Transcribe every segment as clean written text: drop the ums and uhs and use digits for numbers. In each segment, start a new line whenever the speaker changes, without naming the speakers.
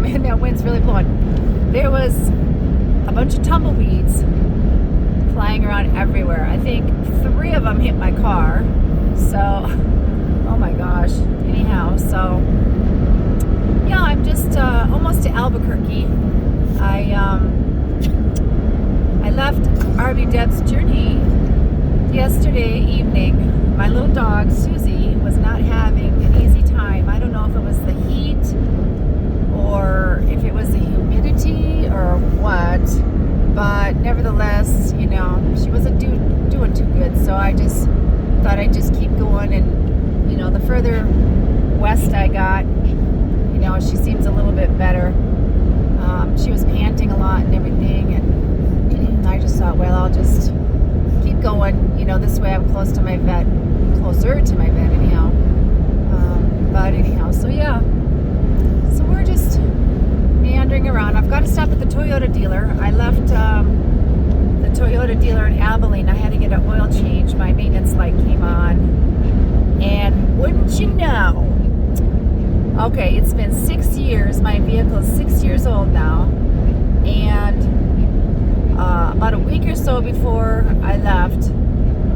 man, that wind's really blowing. There was a bunch of tumbleweeds flying around everywhere. I think 3 of them hit my car. So, oh my gosh. Anyhow, so yeah, I'm just almost to Albuquerque. I left RV Deb's Journey yesterday evening. My little dog Susie was not having an easy time. I don't know if it was the heat or if it was the humidity or what, but nevertheless, you know, she wasn't doing too good. So I just thought I'd just keep going, and you know, the further west I got, you know, she seems a little bit better. She was panting a lot and everything, and I just thought, well, I'll just keep going. You know, this way I'm closer to my vet anyhow. But anyhow, so yeah. So we're just meandering around. I've got to stop at the Toyota dealer. I left the Toyota dealer in Abilene. I had to get an oil change. My maintenance light came on. And wouldn't you know, okay, it's been 6 years. My vehicle is 6 years old now. And about a week or so before I left,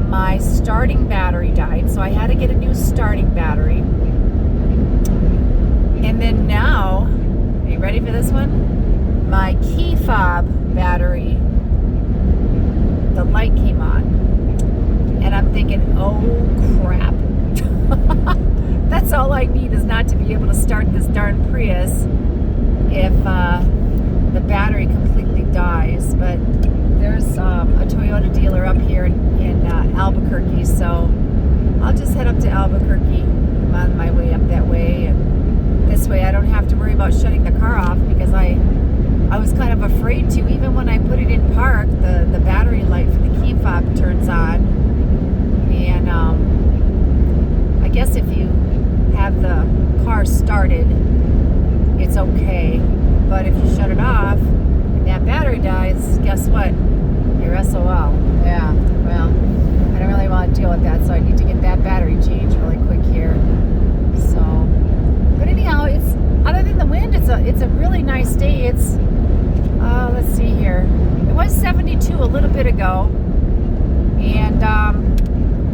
my starting battery died. So I had to get a new starting battery. And then now, are you ready for this one? My key fob battery, the light came on. And I'm thinking, oh crap. That's all I need, is not to be able to start this darn Prius if the battery completely dies. But there's a Toyota dealer up here in Albuquerque, so I'll just head up to Albuquerque. I'm on my way up that way, and this way I don't have to worry about shutting the car off, because I was kind of afraid to. Even when I put it in park, the battery light for the key fob turns on, and I guess if you have the car started, it's okay. But if you shut it off and that battery dies, guess what? You're SOL. Yeah, well, I don't really want to deal with that, so I need to get that battery changed really quick here. So, but anyhow, it's, other than the wind, it's a really nice day. It's let's see here. It was 72 a little bit ago, and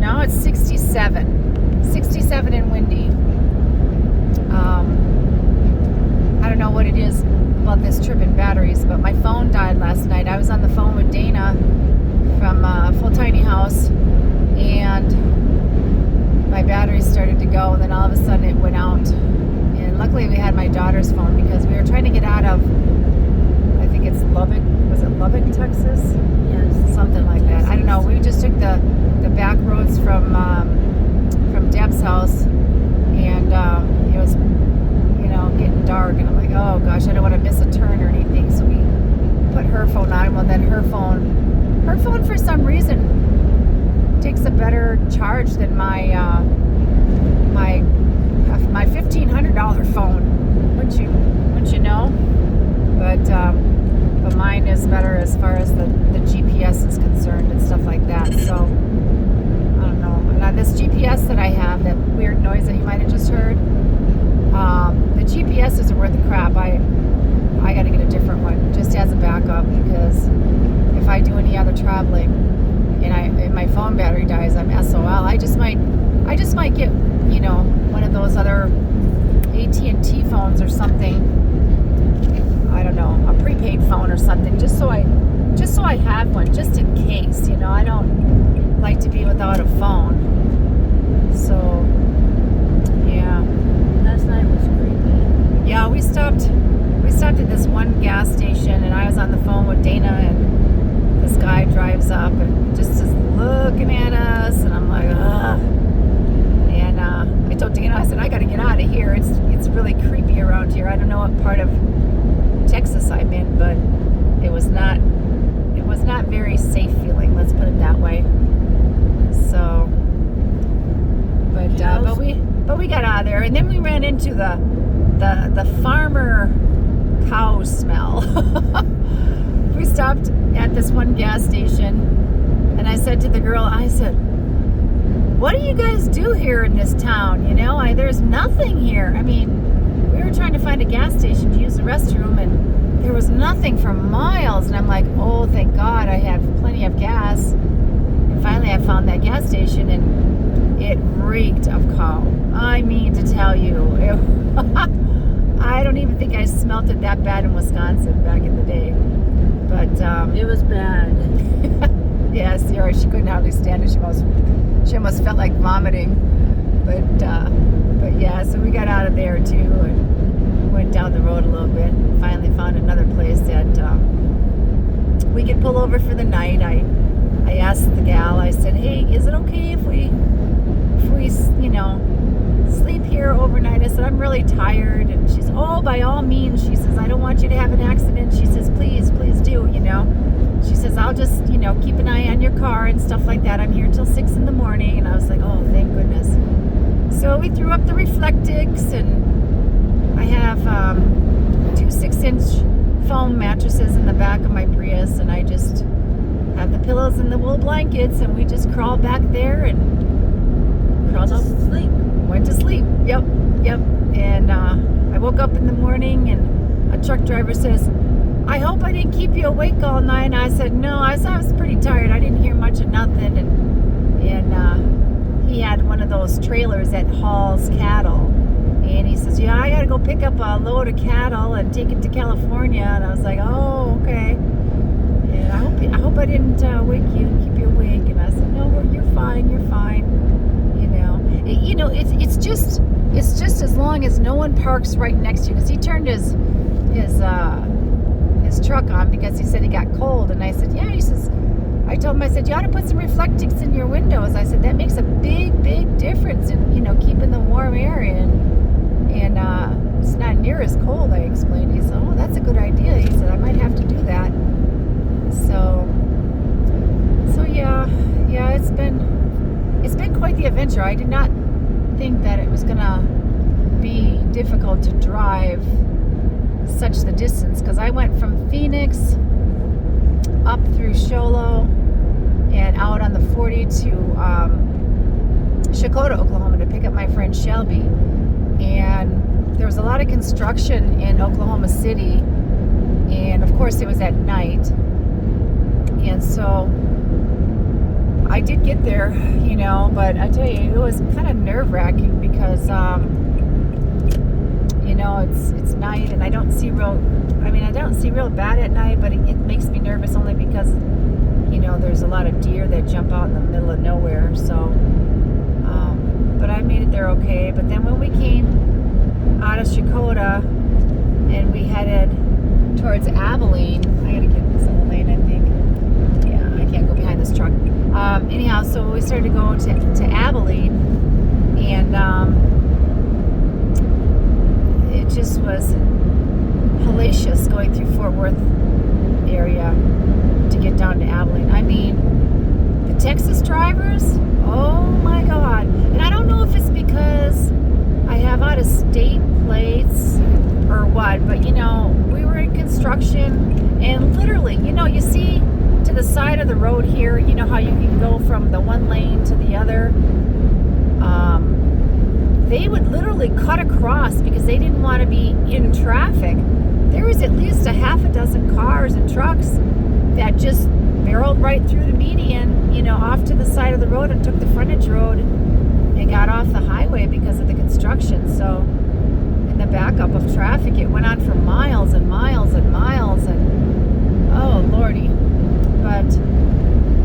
now it's 67 and windy. I don't know what it is about this trip in batteries, but my phone died last night. I was on the phone with Dana from Full Tiny House, and my battery started to go, and then all of a sudden it went out. And luckily we had my daughter's phone, because we were trying to get out of, I think it's Lubbock. Was it Lubbock, Texas?
Yes.
Something like that. I don't know. We just took the back roads from Deb's house, and it was, you know, getting dark, and I'm like, oh gosh, I don't want to miss a turn or anything. So we put her phone on. Well, then her phone for some reason takes a better charge than my $1,500 phone. Wouldn't you know? But mine is better as far as the GPS is concerned and stuff like that. So I don't know. And this GPS that I have, that weird noise that you might have just heard, the GPS isn't worth the crap. I got to get a different one just as a backup, because if I do any other traveling and my phone battery dies, I'm SOL. I just might get, you know, one of those other AT&T phones or something. I don't know, a prepaid phone or something, just so I have one, just in case. You know, I don't like to be without a phone. So yeah.
Last night was creepy.
Yeah, we stopped at this one gas station, and I was on the phone with Dana, and this guy drives up and just is looking at us, and I'm like, ugh. And I told Dana, I said, I got to get out of here. It's really creepy around here. I don't know what part of Texas I'm in, but it was not very safe feeling. Let's put it that way. So, but we got out of there, and then we ran into the farmer cow smell. We stopped at this one gas station, and I said to the girl, I said, what do you guys do here in this town? You know, there's nothing here. I mean, we were were trying to find a gas station to use the restroom, and there was nothing for miles. And I'm like, oh, thank God I have plenty of gas. And finally I found that gas station, and it reeked of cow. I mean to tell you, I don't even think I smelt it that bad in Wisconsin back in the day. But
It was bad.
yeah, Sierra, she couldn't hardly stand it. She almost felt like vomiting. But yeah, so we got out of there too and went down the road a little bit. And finally found another place that we could pull over for the night. I asked the gal. I said, "Hey, is it okay if we sleep here overnight?" I said, "I'm really tired." And she said, "Oh, by all means." She says, "I don't want you to have an accident." She says, please do, She says, "I'll just, keep an eye on your car and stuff like that. I'm here till 6 in the morning." And I was like, oh, thank goodness. So we threw up the Reflectix, and I have 2 6-inch foam mattresses in the back of my Prius, and I just have the pillows and the wool blankets, and we just crawled back there and crawled up.
Sleep.
Went to sleep. Yep. And I woke up in the morning, and a truck driver says, "I hope I didn't keep you awake all night." And I said, "No, I was pretty tired. I didn't hear much of nothing." And he had one of those trailers that hauls cattle. And he says, "Yeah, I got to go pick up a load of cattle and take it to California." And I was like, "Oh, okay. And I hope I didn't keep you awake." And I said, "No, you're fine. You're fine." It's just as long as no one parks right next to you, because he turned his truck on because he said he got cold. And I said, "Yeah." He says, I told him, I said, "You ought to put some Reflectix in your windows." I said, "That makes a big difference in keeping the warm air in, and it's not near as cold." I explained. He said, "Oh, that's a good idea." He said, "I might have to do that." So yeah, it's been quite the adventure. I did not think that it was gonna be difficult to drive such the distance, because I went from Phoenix up through Show Low and out on the 40 to Shakota, Oklahoma, to pick up my friend Shelby. And there was a lot of construction in Oklahoma City, and of course it was at night. And so I did get there, but I tell you, it was kind of nerve-wracking because it's night, and I don't see real bad at night, but it makes me nervous only because there's a lot of deer that jump out in the middle of nowhere. So but I made it there okay. But then when we came out of Shakota and we headed towards Abilene, I gotta get this other lane, I think. Yeah, I can't go behind this truck. Anyhow, so we started to go to Abilene, and it just was hellacious going through Fort Worth area to get down to Abilene. I mean, the Texas drivers, oh my God. And I don't know if it's because I have out-of-state plates or what, but we were in construction, and literally, you see to the side of the road here, how you can go from the one lane to the other. They would literally cut across because they didn't want to be in traffic. There was at least a half a dozen cars and trucks that just barreled right through the median, off to the side of the road, and took the frontage road and got off the highway because of the construction. So in the backup of traffic, it went on for miles and miles and miles, and oh Lordy. But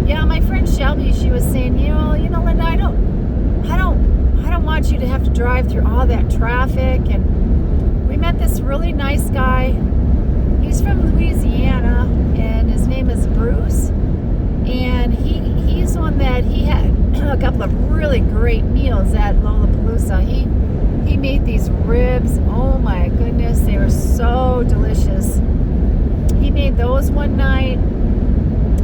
yeah, my friend Shelby, she was saying, Linda, I don't want you to have to drive through all that traffic. And we met this really nice guy. He's from Louisiana, and his name is Bruce. And he's one that he had a couple of really great meals at Lollapalooza. He made these ribs. Oh my goodness, they were so delicious. He made those one night.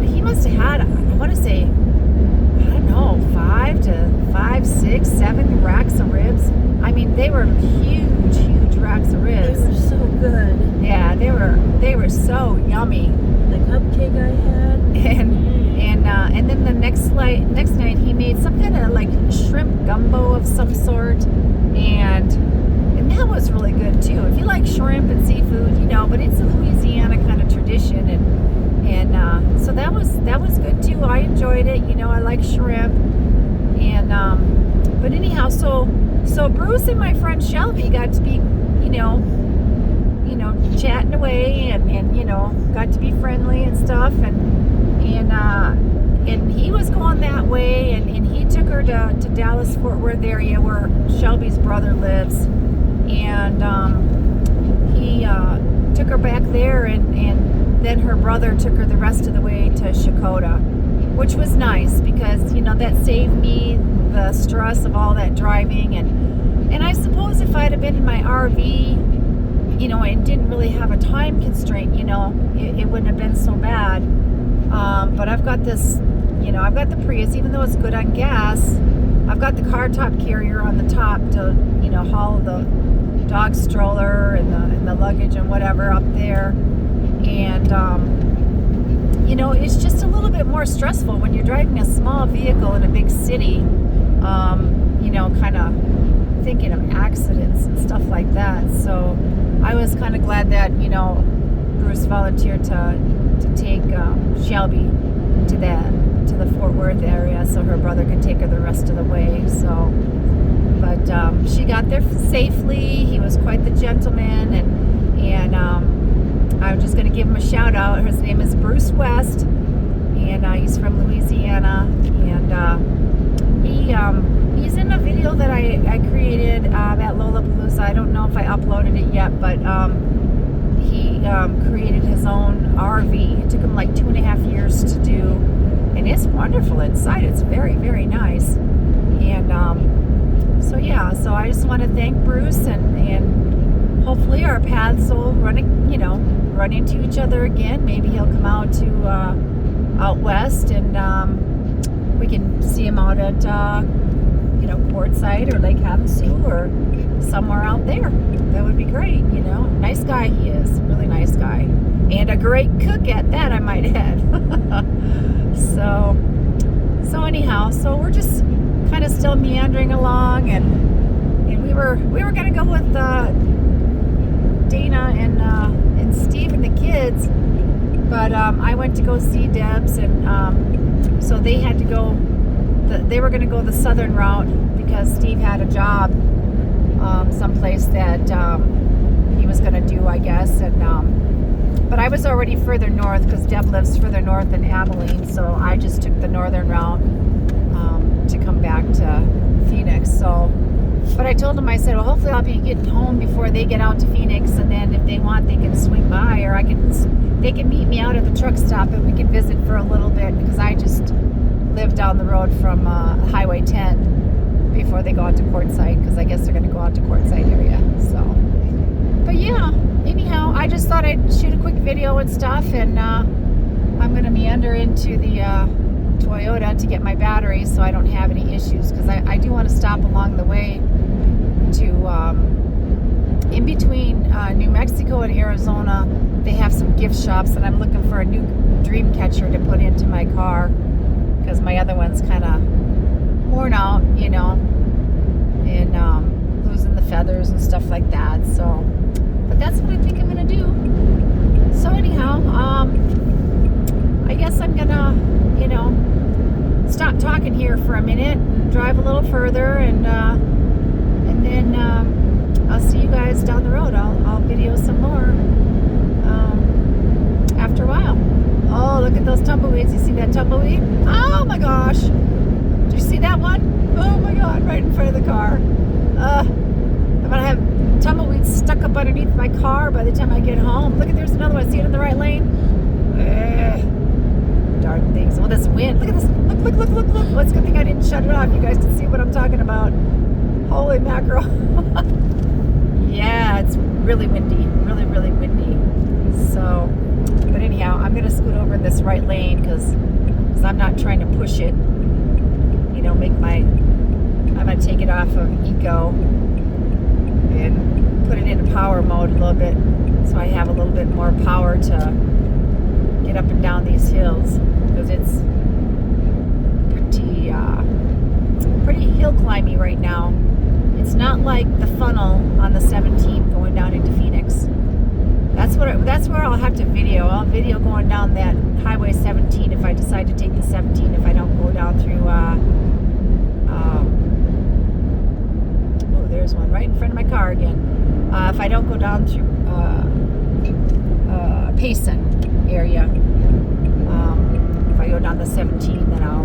He must have had, I want to say, I don't know, 5, 6, 7 racks of ribs. I mean, they were huge racks of ribs.
They were so good.
Yeah, they were so yummy.
The cupcake I had.
And then the next night he made some kind of like shrimp gumbo of some sort, and that was really good too. If you like shrimp and seafood, but it's a Louisiana kind of tradition, and so that was good too. I enjoyed it. I like shrimp, and but anyhow, so Bruce and my friend Shelby got to be, chatting away, and got to be friendly and stuff, and he was going that way, and he took her to Dallas Fort Worth area where Shelby's brother lives, and he took her back there, and then her brother took her the rest of the way to Shakota, which was nice because that saved me the stress of all that driving, and I suppose if I'd have been in my RV, and didn't really have a time constraint, it wouldn't have been so bad. But I've got this, I've got the Prius, even though it's good on gas. I've got the car top carrier on the top to, haul the dog stroller and the luggage and whatever up there. And, it's just a little bit more stressful when you're driving a small vehicle in a big city, kind of thinking of accidents and stuff like that. So I was kind of glad that, Bruce volunteered to take Shelby to the Fort Worth area so her brother could take her the rest of the way. So, but she got there safely. He was quite the gentleman, and I'm just going to give him a shout out. His name is Bruce West, and he's from Louisiana, and he's in a video that I created at Lollapalooza. I don't know if I uploaded it yet, but he created his own RV. It took him like 2.5 years to do, and it's wonderful inside. It's very, very nice. And so I just want to thank Bruce, and hopefully our paths will run into each other again. Maybe he'll come out to out west, and we can see him out at Quartzsite or Lake Havasu or somewhere out there. That would be great. Nice guy he is, really nice guy, and a great cook at that, I might add. so anyhow, so we're just kind of still meandering along, and we were gonna go with Dana and Steve and the kids, but I went to go see Debs, and so they had to go. They were going to go the southern route because Steve had a job someplace that he was going to do, I guess, and but I was already further north because Deb lives further north than Abilene, so I just took the northern route to come back to Phoenix. So, but I told them, I said, well, hopefully I'll be getting home before they get out to Phoenix, and then if they want, they can swing by, or they can meet me out at the truck stop, and we can visit for a little bit, because I just live down the road from Highway 10 before they go out to Quartzsite, because I guess they're going to go out to Quartzsite area. So, but yeah, anyhow, I just thought I'd shoot a quick video and stuff, and I'm going to meander into the Toyota to get my battery so I don't have any issues, because I do want to stop along the way to in between New Mexico and Arizona. They have some gift shops, and I'm looking for a new dream catcher to put into my car, because my other one's kind of worn out, and losing the feathers and stuff like that. So, but that's what I think I'm gonna do. So anyhow, I guess I'm gonna, stop talking here for a minute and drive a little further, and then I'll see you guys down the road. I'll video some more after a while. Oh, look at those tumbleweeds. You see that tumbleweed? Oh my gosh. Did you see that one? Oh my God, right in front of the car. I'm gonna have tumbleweeds stuck up underneath my car by the time I get home. Look, there's another one. See it in the right lane? Darn things. Well, this wind. Look at this. Look. Well, it's a good thing I didn't shut it off. You guys can see what I'm talking about. Holy mackerel. Yeah, it's really windy. Really, really windy. So, but anyhow, I'm going to scoot over in this right lane because I'm not trying to push it. I'm going to take it off of eco and put it into power mode a little bit, so I have a little bit more power to get up and down these hills, because it's pretty hill climby right now It's not like the funnel on the 17th going down into Phoenix. That's where I'll have to video. I'll video going down that Highway 17 if I decide to take the 17. If I don't go down through. Oh, there's one right in front of my car again. If I don't go down through Payson area. If I go down the 17, then I'll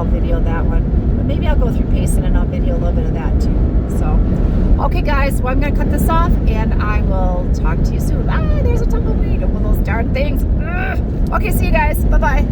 video that one. But maybe I'll go through Payson and I'll video a little bit of that too. So, okay guys, well I'm going to cut this off and I will talk to you soon. Ah, there's a tumbleweed. One of those darn things. Ugh. Okay, see you guys. Bye-bye.